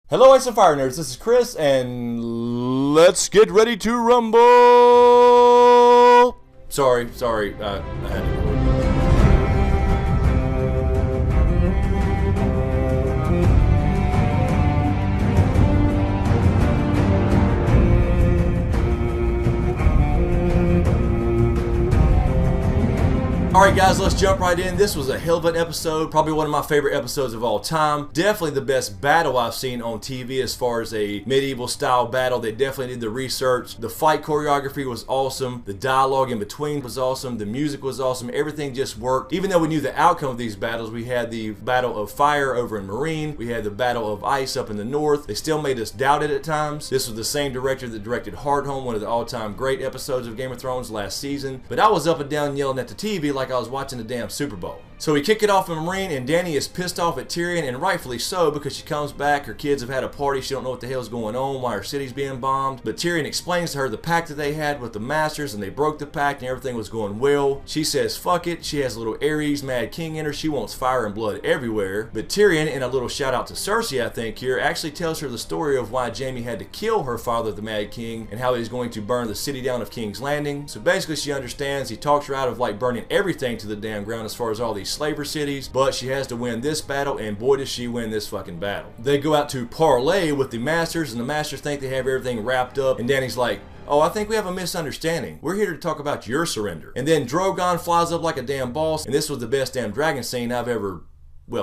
Hello, Ice and Fire Nerds. This is Chris, and let's get ready to rumble. Sorry. I had to. Alright guys, let's jump right in. This was a hell of an episode, probably one of my favorite episodes of all time. Definitely the best battle I've seen on TV as far as a medieval style battle. They definitely did the research. The fight choreography was awesome. The dialogue in between was awesome. The music was awesome. Everything just worked. Even though we knew the outcome of these battles, we had the Battle of Fire over in Marine. We had the Battle of Ice up in the north. They still made us doubt it at times. This was the same director that directed Hardhome, one of the all-time great episodes of Game of Thrones last season. But I was up and down yelling at the TV like I was watching the damn Super Bowl. So we kick it off in Marine, and Dany is pissed off at Tyrion, and rightfully so, because she comes back, her kids have had a party, she don't know what the hell's going on, why her city's being bombed. But Tyrion explains to her the pact that they had with the Masters, and they broke the pact, and everything was going well. She says fuck it, she has a little Ares Mad King in her, she wants fire and blood everywhere. But Tyrion, in a little shout out to Cersei I think here, actually tells her the story of why Jaime had to kill her father, the Mad King, and how he's going to burn the city down of King's Landing. So basically she understands, he talks her out of like burning everything to the damn ground as far as all these slaver cities. But she has to win this battle, and boy does she win this fucking battle. They go out to parlay with the Masters, and the Masters think they have everything wrapped up, and Dany's like, oh, I think we have a misunderstanding. We're here to talk about your surrender. And then Drogon flies up like a damn boss, and this was the best damn dragon scene I've ever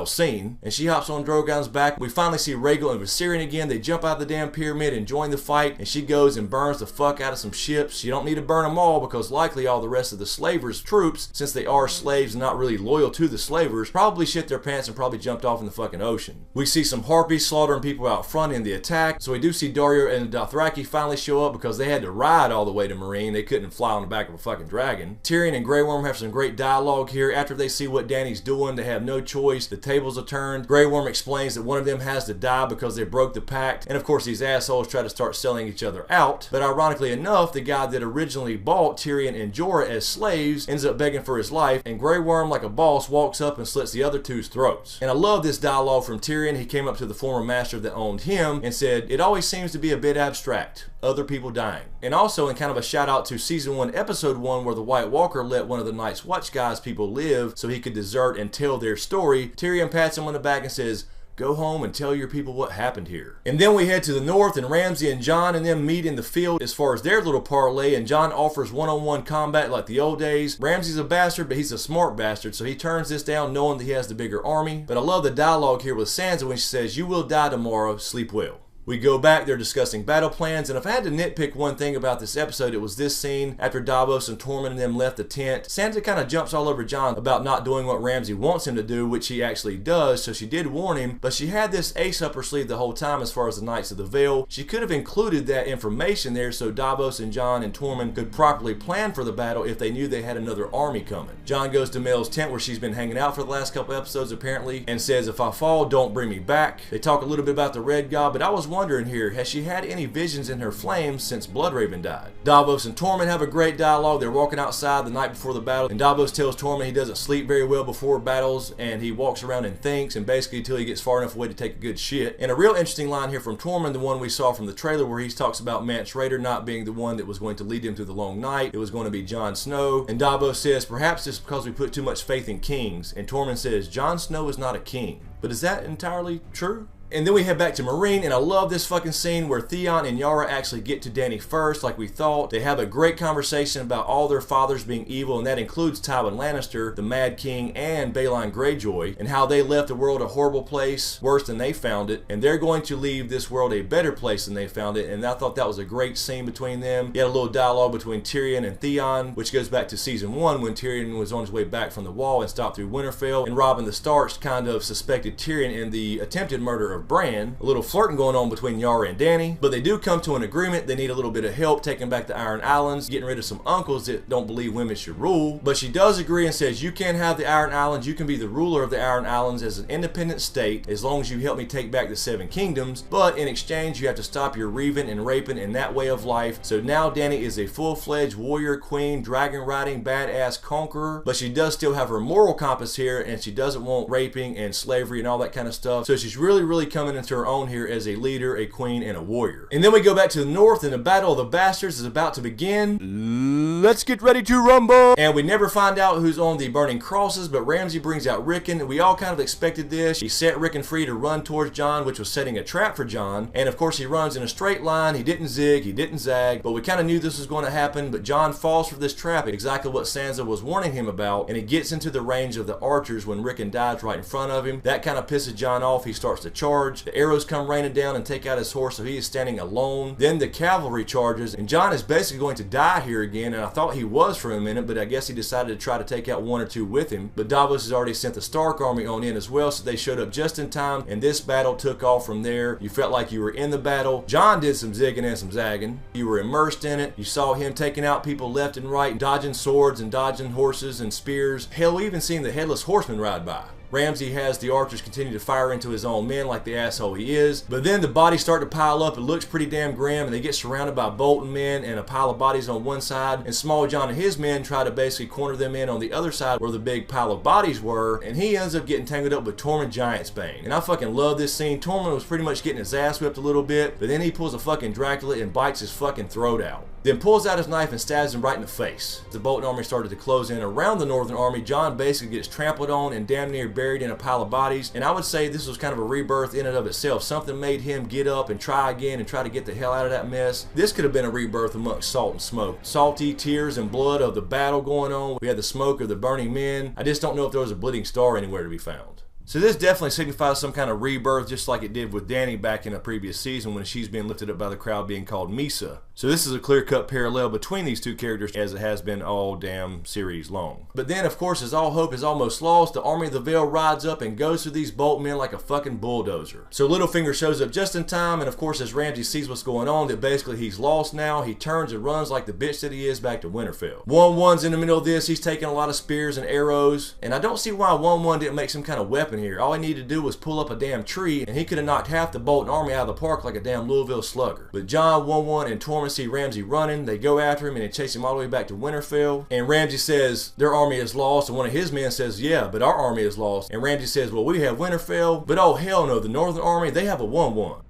seen. And she hops on Drogon's back. We finally see Rhaegal and Viserion again. They jump out of the damn pyramid and join the fight, and she goes and burns the fuck out of some ships. She don't need to burn them all, because likely all the rest of the slavers' troops, since they are slaves and not really loyal to the slavers, probably shit their pants and probably jumped off in the fucking ocean. We see some harpies slaughtering people out front in the attack. So we do see Dario and the Dothraki finally show up, because they had to ride all the way to Marine. They couldn't fly on the back of a fucking dragon. Tyrion and Grey Worm have some great dialogue here. After they see what Dany's doing, they have no choice. The tables are turned. Grey Worm explains that one of them has to die because they broke the pact, and of course these assholes try to start selling each other out. But ironically enough, the guy that originally bought Tyrion and Jorah as slaves ends up begging for his life, and Grey Worm, like a boss, walks up and slits the other two's throats. And I love this dialogue from Tyrion. He came up to the former master that owned him and said, "It always seems to be a bit abstract, other people dying." And also, in kind of a shout out to season 1 episode 1, where the White Walker let one of the Night's Watch guys people live so he could desert and tell their story, Tyrion pats him on the back and says, "Go home and tell your people what happened here." And then we head to the north, and Ramsay and Jon and them meet in the field as far as their little parlay, and Jon offers one-on-one combat like the old days. Ramsay's a bastard, but he's a smart bastard, so he turns this down knowing that he has the bigger army. But I love the dialogue here with Sansa when she says, "You will die tomorrow, sleep well." We go back, they're discussing battle plans, and if I had to nitpick one thing about this episode, it was this scene. After Davos and Tormund and them left the tent, Sansa kind of jumps all over Jon about not doing what Ramsay wants him to do, which he actually does, so she did warn him, but she had this ace up her sleeve the whole time as far as the Knights of the Vale. She could have included that information there so Davos and Jon and Tormund could properly plan for the battle if they knew they had another army coming. Jon goes to Mel's tent where she's been hanging out for the last couple episodes apparently, and says, "If I fall, don't bring me back." They talk a little bit about the Red God, but I was wondering here, has she had any visions in her flames since Bloodraven died? Davos and Tormund have a great dialogue. They're walking outside the night before the battle, and Davos tells Tormund he doesn't sleep very well before battles, and he walks around and thinks, and basically until he gets far enough away to take a good shit. And a real interesting line here from Tormund, the one we saw from the trailer, where he talks about Mance Rayder not being the one that was going to lead him through the long night. It was going to be Jon Snow. And Davos says, "Perhaps it's because we put too much faith in kings." And Tormund says, "Jon Snow is not a king." But is that entirely true? And then we head back to Marine, and I love this fucking scene where Theon and Yara actually get to Dany first, like we thought. They have a great conversation about all their fathers being evil, and that includes Tywin Lannister, the Mad King, and Balon Greyjoy, and how they left the world a horrible place, worse than they found it, and they're going to leave this world a better place than they found it. And I thought that was a great scene between them. You had a little dialogue between Tyrion and Theon, which goes back to season 1 when Tyrion was on his way back from the wall and stopped through Winterfell, and Robin the Starks kind of suspected Tyrion in the attempted murder of Bran. A little flirting going on between Yara and Dany, but they do come to an agreement. They need a little bit of help taking back the Iron Islands, getting rid of some uncles that don't believe women should rule. But she does agree and says, "You can have the Iron Islands, you can be the ruler of the Iron Islands as an independent state as long as you help me take back the 7 kingdoms, but in exchange you have to stop your reaving and raping and that way of life." So now Dany is a full-fledged warrior, queen, dragon riding, badass conqueror, but she does still have her moral compass here, and she doesn't want raping and slavery and all that kind of stuff. So she's really really coming into her own here as a leader, a queen, and a warrior. And then we go back to the north, and the Battle of the Bastards is about to begin. Let's get ready to rumble! And we never find out who's on the burning crosses, but Ramsay brings out Rickon. We all kind of expected this. He set Rickon free to run towards Jon, which was setting a trap for Jon. And of course, he runs in a straight line. He didn't zig, he didn't zag, but we kind of knew this was going to happen. But Jon falls for this trap, exactly what Sansa was warning him about, and he gets into the range of the archers when Rickon dives right in front of him. That kind of pisses Jon off. He starts to charge. The arrows come raining down and take out his horse, so he is standing alone. Then the cavalry charges, and Jon is basically going to die here again, and I thought he was for a minute, but I guess he decided to try to take out one or two with him. But Davos has already sent the Stark army on in as well, so they showed up just in time, and this battle took off from there. You felt like you were in the battle. Jon did some zigging and some zagging. You were immersed in it. You saw him taking out people left and right, dodging swords and dodging horses and spears. Hell, we even seen the Headless Horseman ride by. Ramsay has the archers continue to fire into his own men like the asshole he is. But then the bodies start to pile up. It looks pretty damn grim, and they get surrounded by Bolton men and a pile of bodies on one side. And Small John and his men try to basically corner them in on the other side where the big pile of bodies were. And he ends up getting tangled up with Tormund Giantsbane. And I fucking love this scene. Tormund was pretty much getting his ass whipped a little bit, but then he pulls a fucking Dracula and bites his fucking throat out. Then pulls out his knife and stabs him right in the face. The Bolton army started to close in around the Northern army. Jon basically gets trampled on and damn near buried in a pile of bodies. And I would say this was kind of a rebirth in and of itself. Something made him get up and try again and try to get the hell out of that mess. This could have been a rebirth amongst salt and smoke. Salty tears and blood of the battle going on. We had the smoke of the burning men. I just don't know if there was a bleeding star anywhere to be found. So this definitely signifies some kind of rebirth, just like it did with Dany back in a previous season when she's being lifted up by the crowd being called Misa. So this is a clear-cut parallel between these two characters as it has been all damn series long. But then, of course, as all hope is almost lost, the Army of the Vale rides up and goes through these Bolton men like a fucking bulldozer. So Littlefinger shows up just in time, and of course as Ramsay sees what's going on, that basically he's lost now, he turns and runs like the bitch that he is back to Winterfell. 1-1's in the middle of this, he's taking a lot of spears and arrows, and I don't see why 1-1 didn't make some kind of weapon here. All he needed to do was pull up a damn tree, and he could have knocked half the Bolton army out of the park like a damn Louisville slugger. But Jon, 1-1, and Tormund see Ramsay running. They go after him and they chase him all the way back to Winterfell. And Ramsay says their army is lost, and one of his men says, yeah, but our army is lost. And Ramsay says, well, we have Winterfell, but oh hell no, the Northern army, they have a 1-1.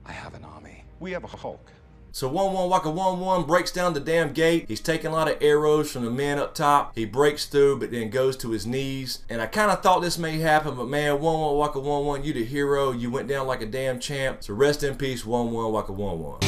I have an army. We have a Hulk. So 1-1, Waka 1-1 breaks down the damn gate. He's taking a lot of arrows from the men up top. He breaks through, but then goes to his knees. And I kind of thought this may happen, but man, 1-1, Waka 1-1, you the hero. You went down like a damn champ. So rest in peace, 1-1, Waka 1-1.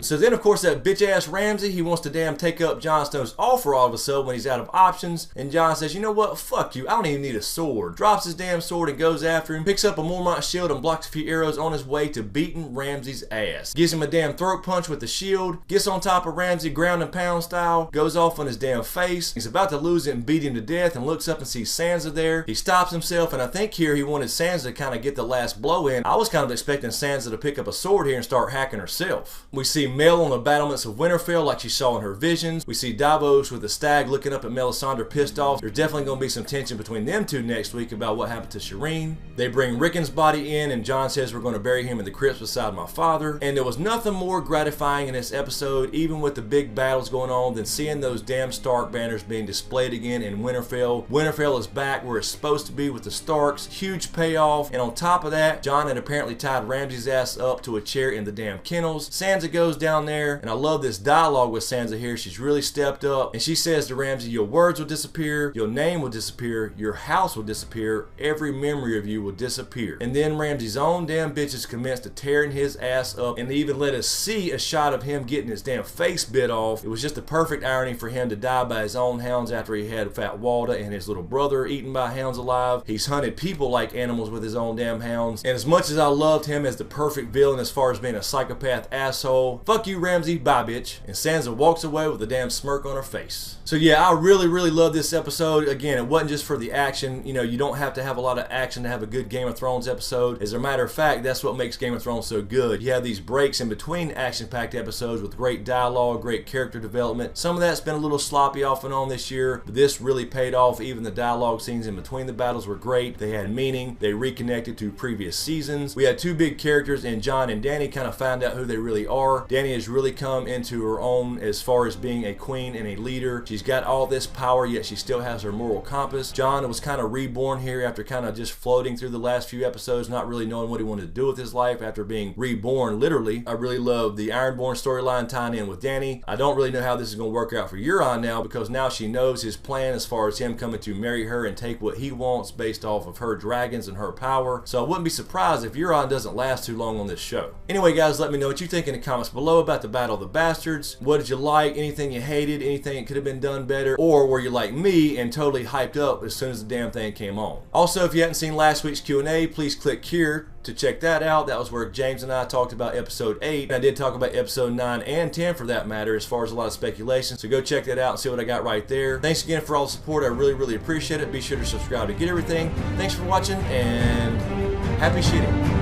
So then, of course, that bitch-ass Ramsay, he wants to damn take up Jon Snow's offer all of a sudden when he's out of options. And Jon says, you know what? Fuck you. I don't even need a sword. Drops his damn sword and goes after him. Picks up a Mormont shield and blocks a few arrows on his way to beating Ramsay's ass. Gives him a damn throat punch with the shield. Gets on top of Ramsay ground and pound style. Goes off on his damn face. He's about to lose it and beat him to death and looks up and sees Sansa there. He stops himself, and I think here he wanted Sansa to kind of get the last blow in. I was kind of expecting Sansa to pick up a sword here and start hacking herself. We see Mel on the battlements of Winterfell like she saw in her visions. We see Davos with the stag looking up at Melisandre pissed off. There's definitely going to be some tension between them two next week about what happened to Shireen. They bring Rickon's body in, and Jon says we're going to bury him in the crypts beside my father. And there was nothing more gratifying in this episode, even with the big battles going on, than seeing those damn Stark banners being displayed again in Winterfell. Winterfell is back where it's supposed to be with the Starks. Huge payoff. And on top of that, Jon had apparently tied Ramsay's ass up to a chair in the damn kennels. Sansa goes down there, and I love this dialogue with Sansa here. She's really stepped up, and she says to Ramsay, your words will disappear, your name will disappear, your house will disappear, every memory of you will disappear. And then Ramsay's own damn bitches commenced to tearing his ass up, and they even let us see a shot of him getting his damn face bit off. It was just the perfect irony for him to die by his own hounds after he had Fat Walda and his little brother eaten by hounds alive. He's hunted people like animals with his own damn hounds, and as much as I loved him as the perfect villain as far as being a psychopath asshole, fuck you Ramsay, bye bitch. And Sansa walks away with a damn smirk on her face. So yeah, I really love this episode. Again, it wasn't just for the action. You know, you don't have to have a lot of action to have a good Game of Thrones episode. As a matter of fact, that's what makes Game of Thrones so good. You have these breaks in between action-packed episodes with great dialogue, great character development. Some of that's been a little sloppy off and on this year, but this really paid off. Even the dialogue scenes in between the battles were great. They had meaning. They reconnected to previous seasons. We had two big characters in Jon and Dany kind of found out who they really are. Dany Dany has really come into her own as far as being a queen and a leader. She's got all this power, yet she still has her moral compass. Jon was kind of reborn here after kind of just floating through the last few episodes, not really knowing what he wanted to do with his life after being reborn, literally. I really love the Ironborn storyline tying in with Dany. I don't really know how this is going to work out for Euron now, because now she knows his plan as far as him coming to marry her and take what he wants based off of her dragons and her power. So I wouldn't be surprised if Euron doesn't last too long on this show. Anyway, guys, let me know what you think in the comments below about the Battle of the Bastards. What did you like? Anything you hated? Anything that could have been done better? Or were you like me and totally hyped up as soon as the damn thing came on? Also, if you hadn't seen last week's Q&A, please click here to check that out. That was where James and I talked about episode 8. I did talk about episode 9 and 10 for that matter, as far as a lot of speculation. So go check that out and see what I got right there. Thanks again for all the support. I really appreciate it. Be sure to subscribe to get everything. Thanks for watching, and happy shooting.